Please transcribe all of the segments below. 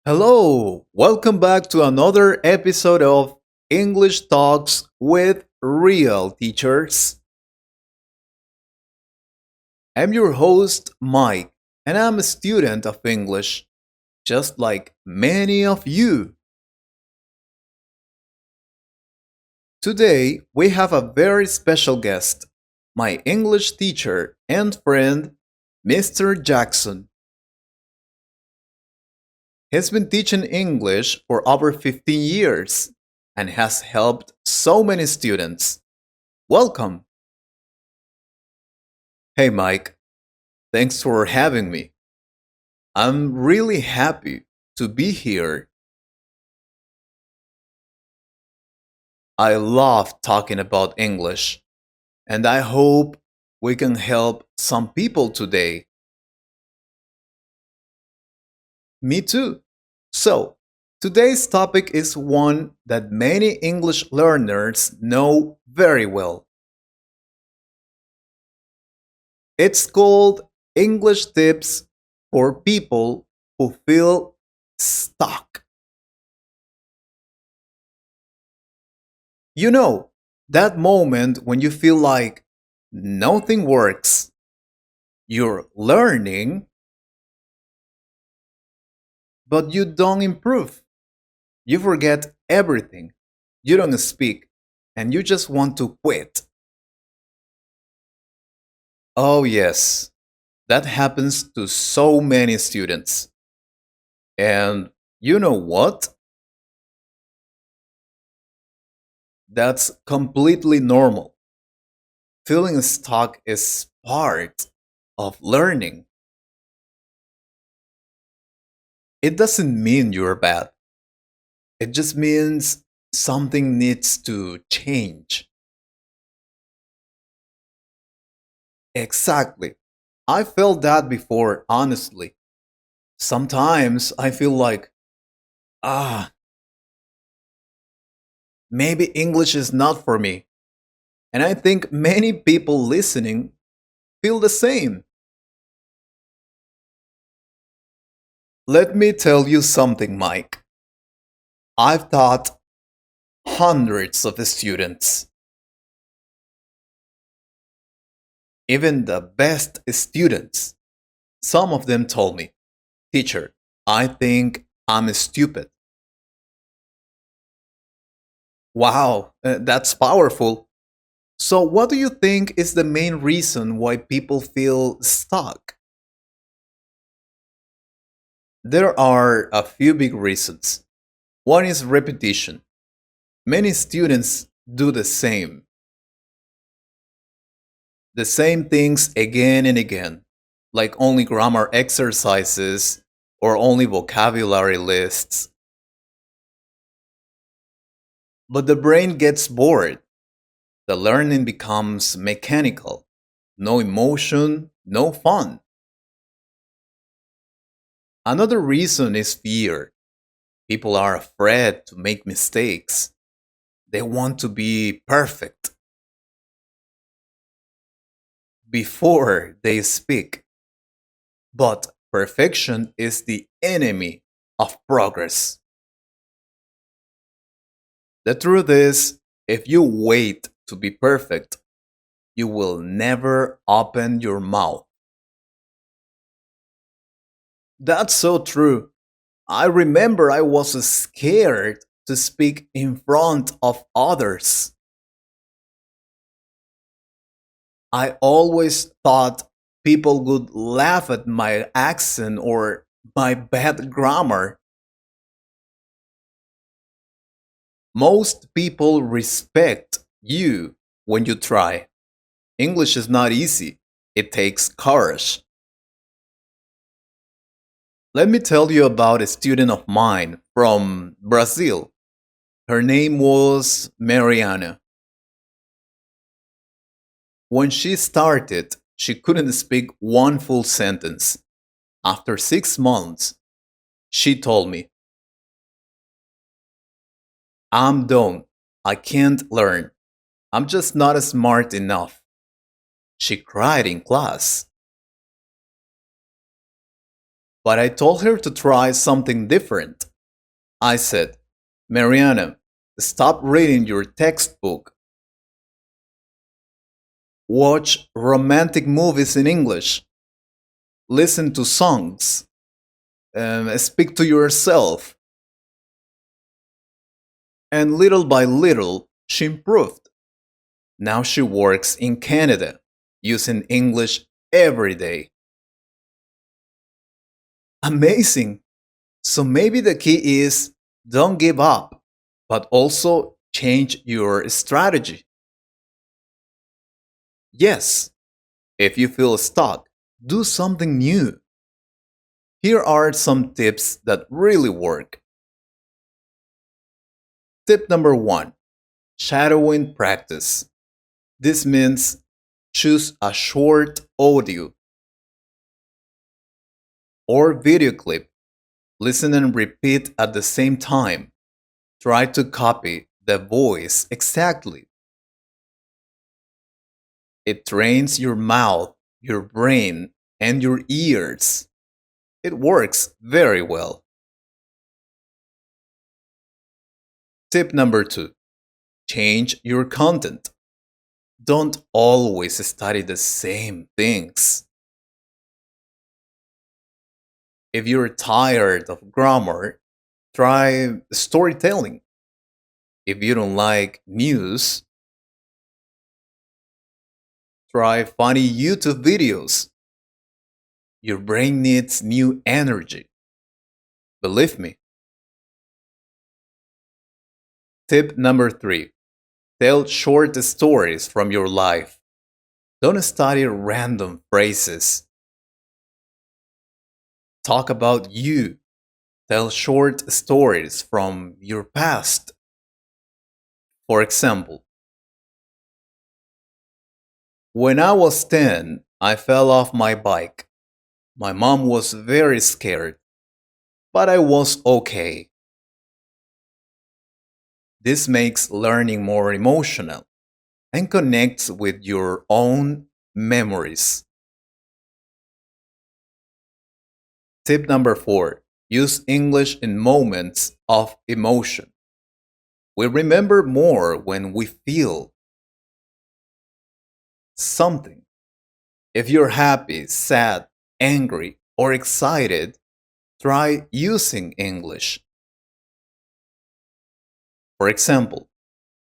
Hello, welcome back to another episode of English Talks with Real Teachers. I'm your host, Mike, and I'm a student of English, just like many of you. Today, we have a very special guest, my English teacher and friend, Mr. Jackson. He's been teaching English for over 15 years and has helped so many students. Welcome. Hey, Mike. Thanks for having me. I'm really happy to be here. I love talking about English, and I hope we can help some people today. Me too. So, today's topic is one that many English learners know very well. It's called English Tips for People Who Feel Stuck. You know, that moment when you feel like nothing works, you're learning, but you don't improve. You forget everything. You don't speak, and you just want to quit. Oh, yes, that happens to so many students. And you know what? That's completely normal. Feeling stuck is part of learning. It doesn't mean you're bad. It just means something needs to change. Exactly. I felt that before, honestly. Sometimes I feel like, ah, maybe English is not for me. And I think many people listening feel the same. Let me tell you something, Mike. I've taught hundreds of students. Even the best students. Some of them told me, Teacher, I think I'm stupid. Wow, that's powerful. So, what do you think is the main reason why people feel stuck? There are a few big reasons. One is repetition. Many students do the same things again and again, like only grammar exercises or only vocabulary lists. But the brain gets bored. The learning becomes mechanical. No emotion, no fun. Another reason is fear. People are afraid to make mistakes. They want to be perfect before they speak. But perfection is the enemy of progress. The truth is, if you wait to be perfect, you will never open your mouth. That's so true. I remember I was scared to speak in front of others. I always thought people would laugh at my accent or my bad grammar. Most people respect you when you try. English is not easy, it takes courage. Let me tell you about a student of mine from Brazil. Her name was Mariana. When she started, she couldn't speak one full sentence. After 6 months, she told me, I'm done. I can't learn. I'm just not smart enough. She cried in class. But I told her to try something different. I said, Mariana, stop reading your textbook. Watch romantic movies in English. Listen to songs. Speak to yourself. And little by little, she improved. Now she works in Canada, using English every day. Amazing! So maybe the key is don't give up, but also change your strategy. Yes, if you feel stuck, do something new. Here are some tips that really work. Tip number one, shadowing practice. This means choose a short audio or video clip. Listen and repeat at the same time. Try to copy the voice exactly. It trains your mouth, your brain, and your ears. It works very well. Tip number two, change your content. Don't always study the same things. If you're tired of grammar, try storytelling. If you don't like news, try funny YouTube videos. Your brain needs new energy. Believe me. Tip number three, tell short stories from your life. Don't study random phrases. Talk about you. Tell short stories from your past. For example, when I was 10, I fell off my bike. My mom was very scared, but I was okay. This makes learning more emotional and connects with your own memories. Tip number four, use English in moments of emotion. We remember more when we feel something. If you're happy, sad, angry, or excited, try using English. For example,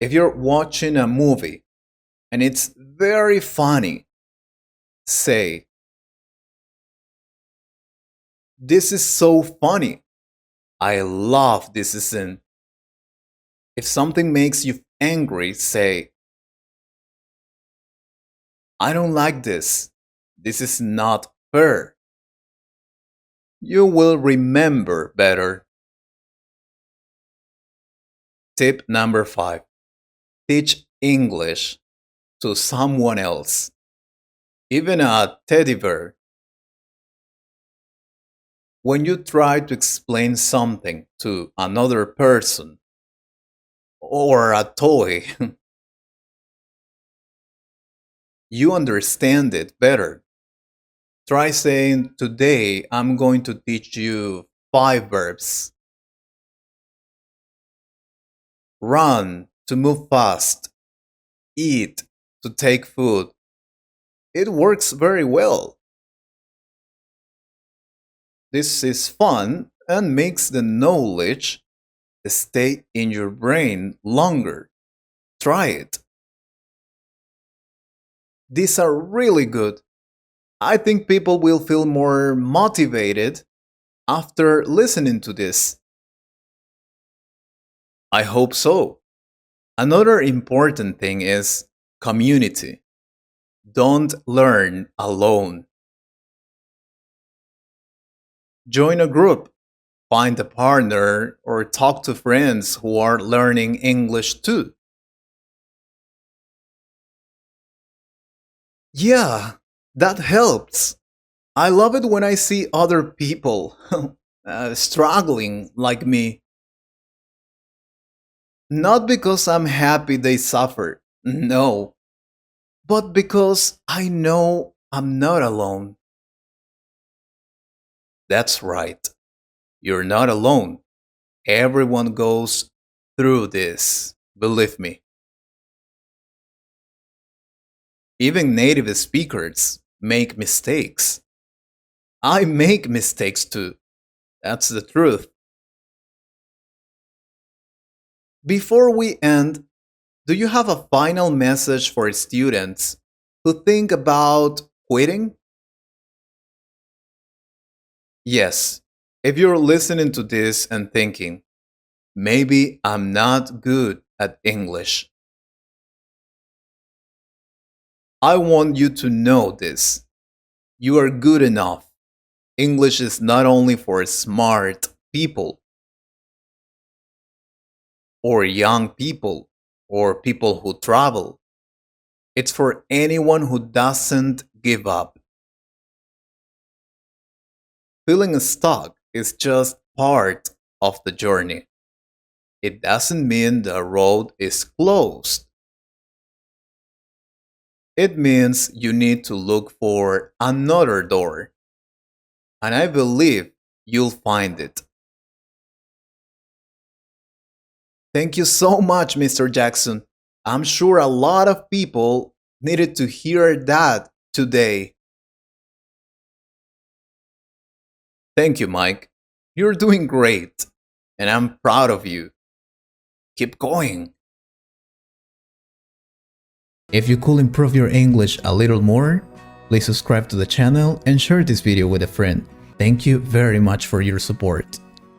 if you're watching a movie and it's very funny, say, this is so funny. I love this scene. If something makes you angry, say, I don't like this. This is not fair. You will remember better. Tip number five, teach English to someone else, even a teddy bear. When you try to explain something to another person or a toy, you understand it better. Try saying, today I'm going to teach you five verbs: run, to move fast; eat, to take food. It works very well. This is fun and makes the knowledge stay in your brain longer. Try it. These are really good. I think people will feel more motivated after listening to this. I hope so. Another important thing is community. Don't learn alone. Join a group, find a partner, or talk to friends who are learning English too. Yeah, that helps. I love it when I see other people struggling like me. Not because I'm happy they suffer, no, but because I know I'm not alone. That's right. You're not alone. Everyone goes through this. Believe me. Even native speakers make mistakes. I make mistakes too. That's the truth. Before we end, do you have a final message for students who think about quitting? Yes, if you're listening to this and thinking, maybe I'm not good at English, I want you to know this. You are good enough. English is not only for smart people or young people or people who travel, it's for anyone who doesn't give up. Feeling stuck is just part of the journey. It doesn't mean the road is closed. It means you need to look for another door. And I believe you'll find it. Thank you so much, Mr. Jackson. I'm sure a lot of people needed to hear that today. Thank you, Mike. You're doing great, and I'm proud of you. Keep going. If you could improve your English a little more, please subscribe to the channel and share this video with a friend. Thank you very much for your support.